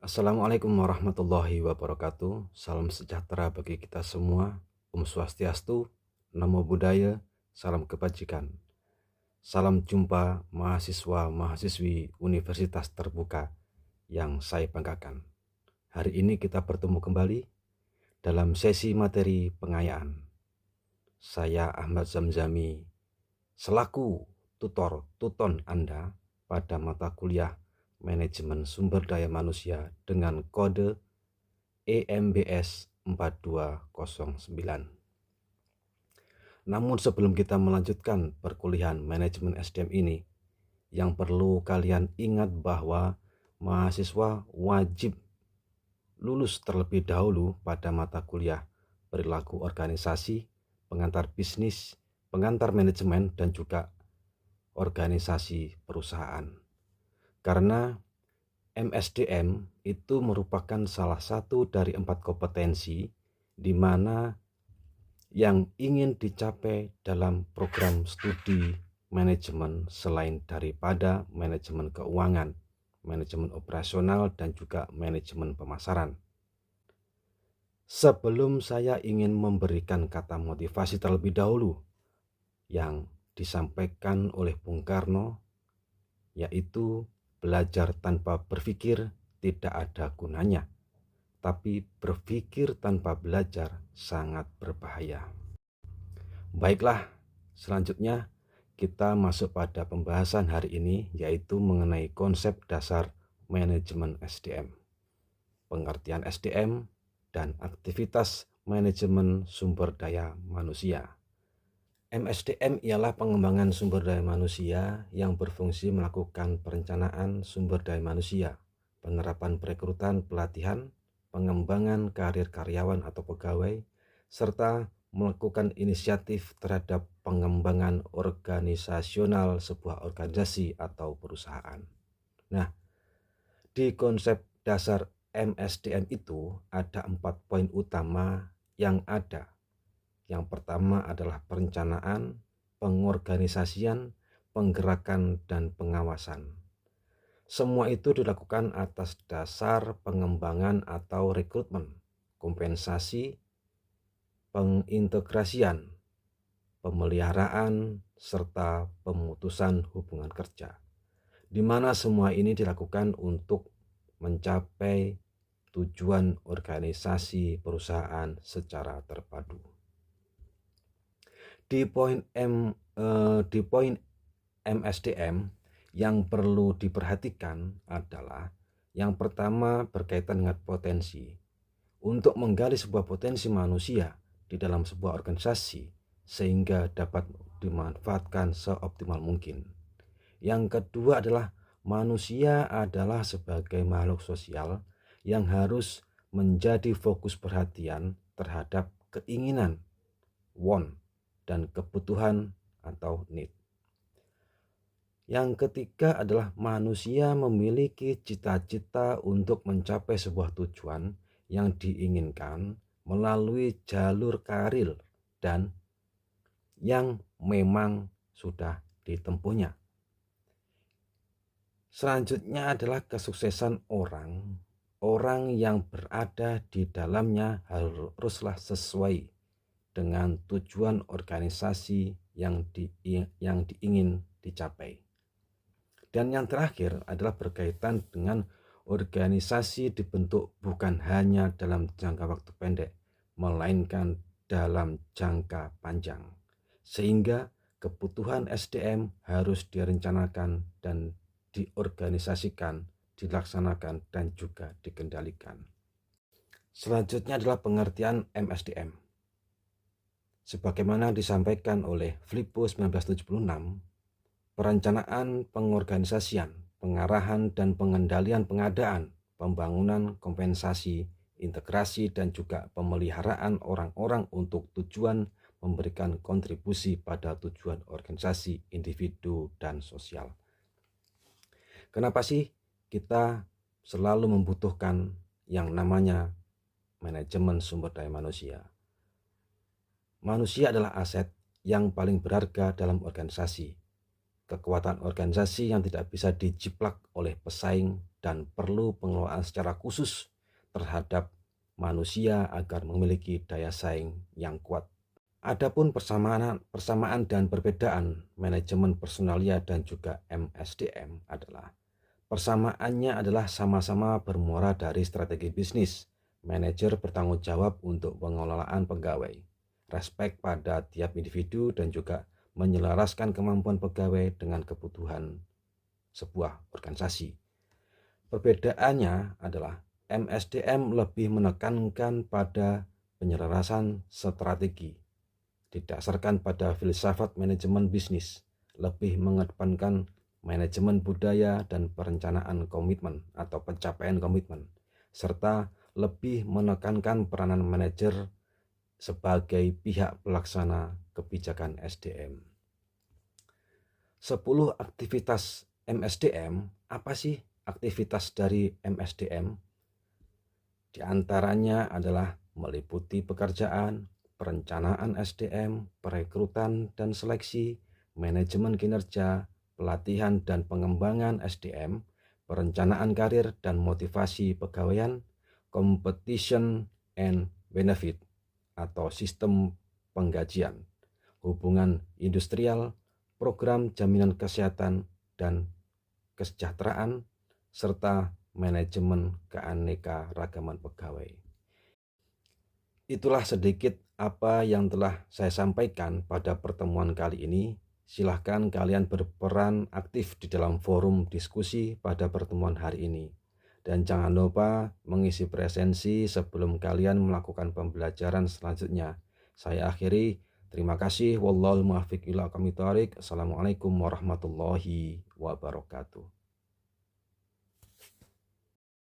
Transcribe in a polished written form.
Assalamualaikum warahmatullahi wabarakatuh. Salam sejahtera bagi kita semua. Om Swastiastu, Namo Buddhaya, salam kebajikan. Salam jumpa mahasiswa-mahasiswi Universitas Terbuka yang saya banggakan. Hari ini kita bertemu kembali dalam sesi materi pengayaan. Saya Ahmad Zamzami selaku tuton Anda pada mata kuliah Manajemen Sumber Daya Manusia dengan kode EMBS 4209. Namun sebelum kita melanjutkan perkuliahan manajemen SDM ini, yang perlu kalian ingat bahwa mahasiswa wajib lulus terlebih dahulu pada mata kuliah perilaku organisasi, pengantar bisnis, pengantar manajemen, dan juga organisasi perusahaan. Karena MSDM itu merupakan salah satu dari 4 kompetensi di mana yang ingin dicapai dalam program studi manajemen selain daripada manajemen keuangan, manajemen operasional, dan juga manajemen pemasaran. Sebelum saya ingin memberikan kata motivasi terlebih dahulu yang disampaikan oleh Bung Karno, yaitu belajar tanpa berpikir tidak ada gunanya, tapi berpikir tanpa belajar sangat berbahaya. Baiklah, selanjutnya kita masuk pada pembahasan hari ini, yaitu mengenai konsep dasar manajemen SDM, pengertian SDM, dan aktivitas manajemen sumber daya manusia. MSDM ialah pengembangan sumber daya manusia yang berfungsi melakukan perencanaan sumber daya manusia, penerapan perekrutan pelatihan, pengembangan karir karyawan atau pegawai, serta melakukan inisiatif terhadap pengembangan organisasional sebuah organisasi atau perusahaan. Nah, di konsep dasar MSDM itu ada 4 poin utama yang ada. Yang pertama adalah perencanaan, pengorganisasian, penggerakan, dan pengawasan. Semua itu dilakukan atas dasar pengembangan atau rekrutmen, kompensasi, pengintegrasian, pemeliharaan, serta pemutusan hubungan kerja, di mana semua ini dilakukan untuk mencapai tujuan organisasi perusahaan secara terpadu. Di poin MSDM yang perlu diperhatikan adalah yang pertama berkaitan dengan potensi. Untuk menggali sebuah potensi manusia di dalam sebuah organisasi sehingga dapat dimanfaatkan seoptimal mungkin. Yang kedua adalah manusia adalah sebagai makhluk sosial yang harus menjadi fokus perhatian terhadap keinginan, want, dan kebutuhan atau need. Yang ketiga adalah manusia memiliki cita-cita untuk mencapai sebuah tujuan yang diinginkan melalui jalur karir dan yang memang sudah ditempuhnya. Selanjutnya adalah kesuksesan orang yang berada di dalamnya haruslah sesuai dengan tujuan organisasi yang diingin dicapai. Dan yang terakhir adalah berkaitan dengan organisasi dibentuk bukan hanya dalam jangka waktu pendek, melainkan dalam jangka panjang. Sehingga kebutuhan SDM harus direncanakan dan diorganisasikan, dilaksanakan, dan juga dikendalikan. Selanjutnya adalah pengertian MSDM. Sebagaimana disampaikan oleh Filippo 1976, perencanaan, pengorganisasian, pengarahan, dan pengendalian pengadaan, pembangunan, kompensasi, integrasi, dan juga pemeliharaan orang-orang untuk tujuan memberikan kontribusi pada tujuan organisasi, individu, dan sosial. Kenapa sih kita selalu membutuhkan yang namanya manajemen sumber daya manusia? Manusia adalah aset yang paling berharga dalam organisasi. Kekuatan organisasi yang tidak bisa dijiplak oleh pesaing dan perlu pengelolaan secara khusus terhadap manusia agar memiliki daya saing yang kuat. Adapun persamaan dan perbedaan manajemen personalia dan juga MSDM adalah persamaannya adalah sama-sama bermuara dari strategi bisnis. Manajer bertanggung jawab untuk pengelolaan pegawai, respek pada tiap individu dan juga menyelaraskan kemampuan pegawai dengan kebutuhan sebuah organisasi. Perbedaannya adalah MSDM lebih menekankan pada penyelarasan strategi didasarkan pada filsafat manajemen bisnis, lebih mengedepankan manajemen budaya dan perencanaan komitmen atau pencapaian komitmen, serta lebih menekankan peranan manajer sebagai pihak pelaksana kebijakan SDM. 10 aktivitas MSDM. Apa sih aktivitas dari MSDM? Di antaranya adalah meliputi pekerjaan, perencanaan SDM, perekrutan dan seleksi, manajemen kinerja, pelatihan dan pengembangan SDM, perencanaan karir dan motivasi pegawaian, competition and benefit atau sistem penggajian, hubungan industrial, program jaminan kesehatan dan kesejahteraan, serta manajemen keanekaragaman pegawai. Itulah sedikit apa yang telah saya sampaikan pada pertemuan kali ini. Silahkan kalian berperan aktif di dalam forum diskusi pada pertemuan hari ini. Dan jangan lupa mengisi presensi sebelum kalian melakukan pembelajaran selanjutnya. Saya akhiri. Terima kasih. Wallahul muwaffiq ila aqwamit thoriq. Assalamualaikum warahmatullahi wabarakatuh.